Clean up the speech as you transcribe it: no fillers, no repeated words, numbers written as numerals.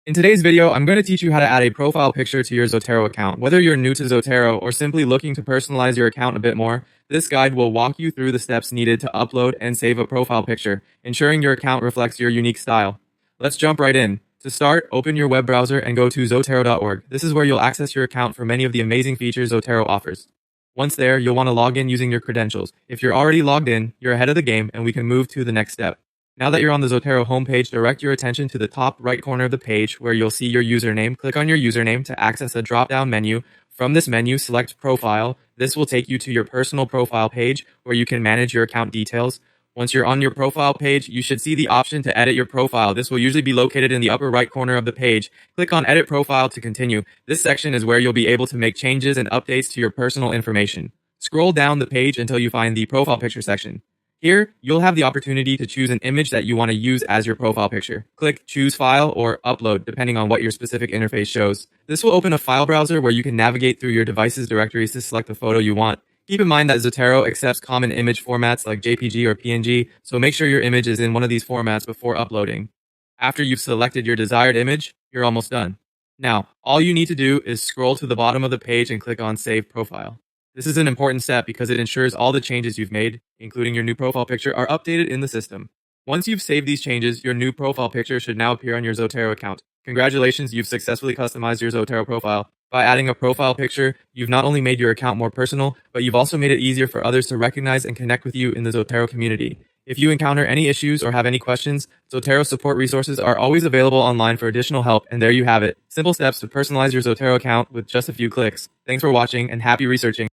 In today's video, I'm going to teach you how to add a profile picture to your Zotero account. Whether you're new to Zotero or simply looking to personalize your account a bit more, this guide will walk you through the steps needed to upload and save a profile picture, ensuring your account reflects your unique style. Let's jump right in. To start, open your web browser and go to Zotero.org. This is where you'll access your account for many of the amazing features Zotero offers. Once there, you'll want to log in using your credentials. If you're already logged in, you're ahead of the game and we can move to the next step. Now that you're on the Zotero homepage, direct your attention to the top right corner of the page where you'll see your username. Click on your username to access a drop-down menu. From this menu, select Profile. This will take you to your personal profile page where you can manage your account details. Once you're on your profile page, you should see the option to edit your profile. This will usually be located in the upper right corner of the page. Click on Edit Profile to continue. This section is where you'll be able to make changes and updates to your personal information. Scroll down the page until you find the Profile Picture section. Here, you'll have the opportunity to choose an image that you want to use as your profile picture. Click Choose File or Upload, depending on what your specific interface shows. This will open a file browser where you can navigate through your device's directories to select the photo you want. Keep in mind that Zotero accepts common image formats like JPG or PNG, so make sure your image is in one of these formats before uploading. After you've selected your desired image, you're almost done. Now, all you need to do is scroll to the bottom of the page and click on Save Profile. This is an important step because it ensures all the changes you've made, including your new profile picture, are updated in the system. Once you've saved these changes, your new profile picture should now appear on your Zotero account. Congratulations, you've successfully customized your Zotero profile. By adding a profile picture, you've not only made your account more personal, but you've also made it easier for others to recognize and connect with you in the Zotero community. If you encounter any issues or have any questions, Zotero support resources are always available online for additional help, and there you have it. Simple steps to personalize your Zotero account with just a few clicks. Thanks for watching and happy researching.